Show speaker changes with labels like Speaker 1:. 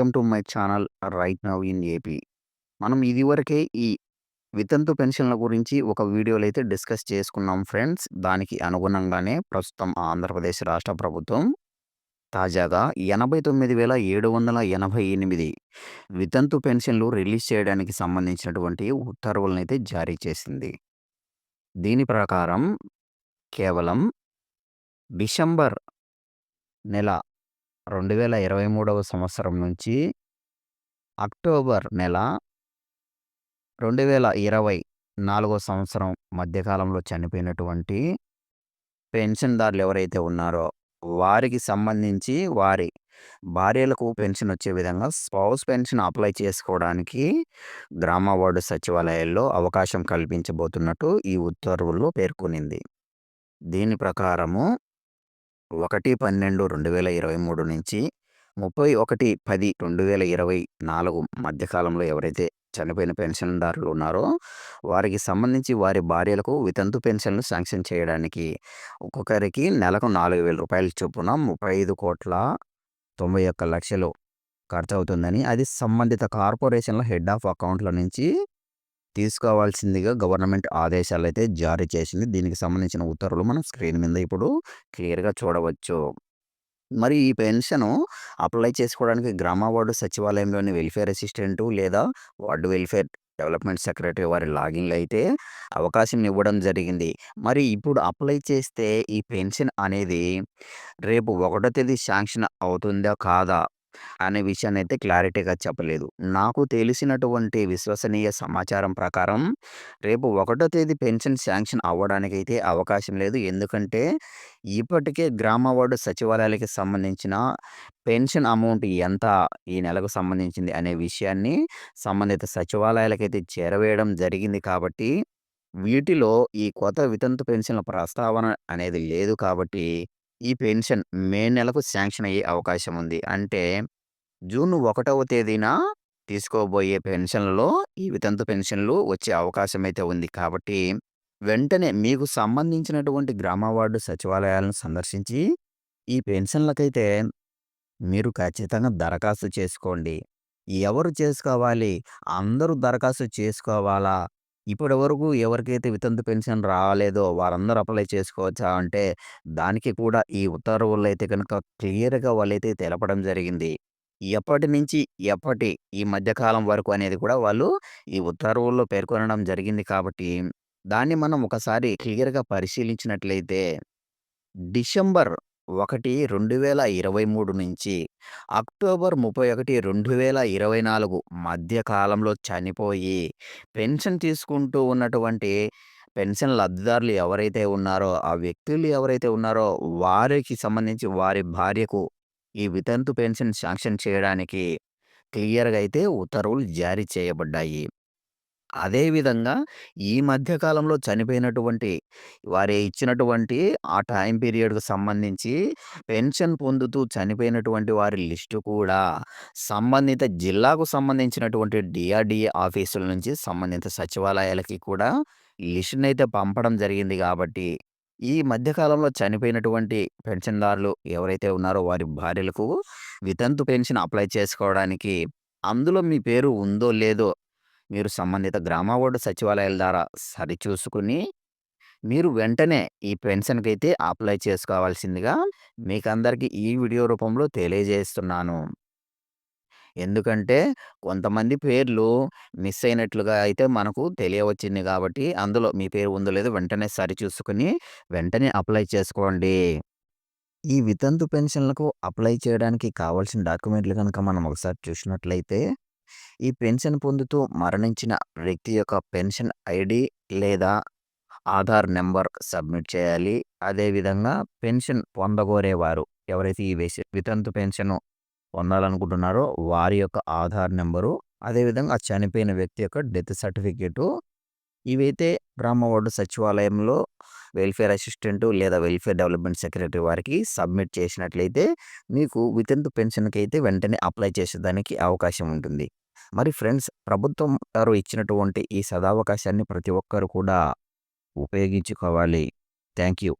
Speaker 1: Welcome to my channel right now in AP. మనం ఇదివరకే ఈ వితంతు పెన్షన్ల గురించి ఒక వీడియోలో అయితే డిస్కస్ చేసుకున్నాం ఫ్రెండ్స్. దానికి అనుగుణంగానే ప్రస్తుతం ఆంధ్రప్రదేశ్ రాష్ట్ర ప్రభుత్వం తాజాగా 89,788 వితంతు పెన్షన్లు రిలీజ్ చేయడానికి సంబంధించినటువంటి ఉత్తర్వులనైతే జారీ చేసింది. దీని ప్రకారం కేవలం డిసెంబర్ నెల 2023వ సంవత్సరం నుంచి అక్టోబర్ నెల 2024 సంవత్సరం మధ్య కాలంలో చనిపోయినటువంటి పెన్షన్‌దారులు ఎవరైతే ఉన్నారో, వారికి సంబంధించి వారి భార్యలకు పెన్షన్ వచ్చే విధంగా స్పౌస్ పెన్షన్ అప్లై చేసుకోవడానికి గ్రామ వార్డు సచివాలయాల్లో అవకాశం కల్పించబోతున్నట్టు ఈ ఉత్తర్వుల్లో పేర్కొనింది. దీని ప్రకారము 1/12/2023 నుంచి 31/10/2024 మధ్య కాలంలో ఎవరైతే చనిపోయిన పెన్షన్‌దారులు ఉన్నారో, వారికి సంబంధించి వారి భార్యలకు వితంతు పెన్షన్‌లు శాంక్షన్ చేయడానికి ఒక్కొక్కరికి నెలకు రూ. 4,000 చొప్పున 35,91,00,000 ఖర్చవుతుందని, అది సంబంధిత కార్పొరేషన్‌ల హెడ్ ఆఫ్ అకౌంట్‌ల నుంచి తీసుకోవాల్సిందిగా గవర్నమెంట్ ఆదేశాలైతే జారీ చేసింది. దీనికి సంబంధించిన ఉత్తర్వులు మనం స్క్రీన్ మీద ఇప్పుడు క్లియర్‌గా చూడవచ్చు. మరి ఈ పెన్షను అప్లై చేసుకోవడానికి గ్రామ వార్డు సచివాలయంలోని వెల్ఫేర్ అసిస్టెంటు లేదా వార్డు వెల్ఫేర్ డెవలప్మెంట్ సెక్రటరీ వారి లాగిన్‌లో అయితే అవకాశం ఇవ్వడం జరిగింది. మరి ఇప్పుడు అప్లై చేస్తే ఈ పెన్షన్ అనేది రేపు 1 తేదీ శాంక్షన్ అవుతుందా? కాదా? అనే విషయాన్నైతే క్లారిటీగా చెప్పలేదు. నాకు తెలిసినటువంటి విశ్వసనీయ సమాచారం ప్రకారం రేపు 1 తేదీ పెన్షన్ శాంక్షన్ అవ్వడానికైతే అవకాశం లేదు. ఎందుకంటే ఇప్పటికే గ్రామ వార్డు సచివాలయాలకి సంబంధించిన పెన్షన్ అమౌంట్ ఎంత ఈ నెలకు సంబంధించింది అనే విషయాన్ని సంబంధిత సచివాలయాలకైతే చేరవేయడం జరిగింది కాబట్టి, వీటిలో ఈ కొత్త వితంతు పెన్షన్‌ల ప్రస్తావన అనేది లేదు కాబట్టి, ఈ పెన్షన్ మే నెలకు శాంక్షన్ అయ్యే అవకాశం ఉంది. అంటే జూన్ 1వ తేదీన తీసుకోబోయే పెన్షన్‌లలో ఈ వితంతు పెన్షన్‌లు వచ్చే అవకాశం అయితే ఉంది. కాబట్టి వెంటనే మీకు సంబంధించినటువంటి గ్రామ వార్డు సచివాలయాలను సందర్శించి ఈ పెన్షన్‌లకైతే మీరు ఖచ్చితంగా దరఖాస్తు చేసుకోండి. ఎవరు చేసుకోవాలి? అందరూ దరఖాస్తు చేసుకోవాలా? ఇప్పటి వరకు ఎవరికైతే వితంతు పెన్షన్ రాలేదో వారందరూ అప్లై చేసుకోవచ్చా? అంటే దానికి కూడా ఈ ఉత్తర్వుల్లో అయితే గనుక క్లియర్‌గా వాళ్ళైతే తెలపడం జరిగింది. ఎప్పటి నుంచి ఎప్పటి ఈ మధ్య కాలం వరకు అనేది కూడా వాళ్ళు ఈ ఉత్తర్వుల్లో పేర్కొనడం జరిగింది కాబట్టి, దాన్ని మనం ఒకసారి క్లియర్‌గా పరిశీలించినట్లయితే డిసెంబర్ 1, 2023 నుంచి అక్టోబర్ 31, 2024 మధ్య కాలంలో చనిపోయి పెన్షన్ తీసుకుంటూ ఉన్నటువంటి పెన్షన్ లబ్ధిదారులు ఎవరైతే ఉన్నారో, ఆ వ్యక్తులు ఎవరైతే ఉన్నారో వారికి సంబంధించి వారి భార్యకు ఈ వితంతు పెన్షన్ శాంక్షన్ చేయడానికి క్లియర్‌గా అయితే ఉత్తర్వులు జారీ చేయబడ్డాయి. అదే విధంగా ఈ మధ్య కాలంలో చనిపోయినటువంటి వారి ఇచ్చినటువంటి ఆ టైం పీరియడ్‌కు సంబంధించి పెన్షన్ పొందుతూ చనిపోయినటువంటి వారి లిస్టు కూడా సంబంధిత జిల్లాకు సంబంధించినటువంటి డీఆర్‌డీఏ ఆఫీసుల నుంచి సంబంధిత సచివాలయాలకి కూడా లిస్టునైతే పంపడం జరిగింది కాబట్టి, ఈ మధ్య కాలంలో చనిపోయినటువంటి పెన్షన్‌దారులు ఎవరైతే ఉన్నారో వారి భార్యలకు వితంతు పెన్షన్ అప్లై చేసుకోవడానికి అందులో మీ పేరు ఉందో లేదో మీరు సంబంధిత గ్రామ వార్డు సచివాలయాల ద్వారా సరిచూసుకుని, మీరు వెంటనే ఈ పెన్షన్‌కైతే అప్లై చేసుకోవాల్సిందిగా మీకందరికీ ఈ వీడియో రూపంలో తెలియజేస్తున్నాను. ఎందుకంటే కొంతమంది పేర్లు మిస్ అయినట్లుగా అయితే మనకు తెలియవచ్చింది కాబట్టి, అందులో మీ పేరు ఉందో లేదో వెంటనే సరిచూసుకొని వెంటనే అప్లై చేసుకోండి. ఈ వితంతు పెన్షన్‌లకు అప్లై చేయడానికి కావాల్సిన డాక్యుమెంట్లు గనుక మనం ఒకసారి చూసినట్లయితే, ఈ పెన్షన్ పొందుతూ మరణించిన వ్యక్తి యొక్క పెన్షన్ ఐడీ లేదా ఆధార్ నంబర్ సబ్మిట్ చేయాలి. అదేవిధంగా పెన్షన్ పొందగోరేవారు ఎవరైతే ఈ వితంతు పెన్షన్ పొందాలనుకుంటున్నారో వారి యొక్క ఆధార్ నంబరు, అదేవిధంగా ఆ చనిపోయిన వ్యక్తి యొక్క డెత్ సర్టిఫికేటు ఇవైతే గ్రామ వార్డు సచివాలయంలో వెల్ఫేర్ అసిస్టెంట్ లేదా వెల్ఫేర్ డెవలప్మెంట్ సెక్రటరీ వారికి సబ్మిట్ చేసినట్లయితే మీకు వితంతు పెన్షన్‌కి అయితే వెంటనే అప్లై చేసేదానికి అవకాశం ఉంటుంది. మరి ఫ్రెండ్స్, ప్రభుత్వం వారు ఇచ్చినటువంటి ఈ సదవకాశాన్ని ప్రతి ఒక్కరు కూడా ఉపయోగించుకోవాలి. Thank you.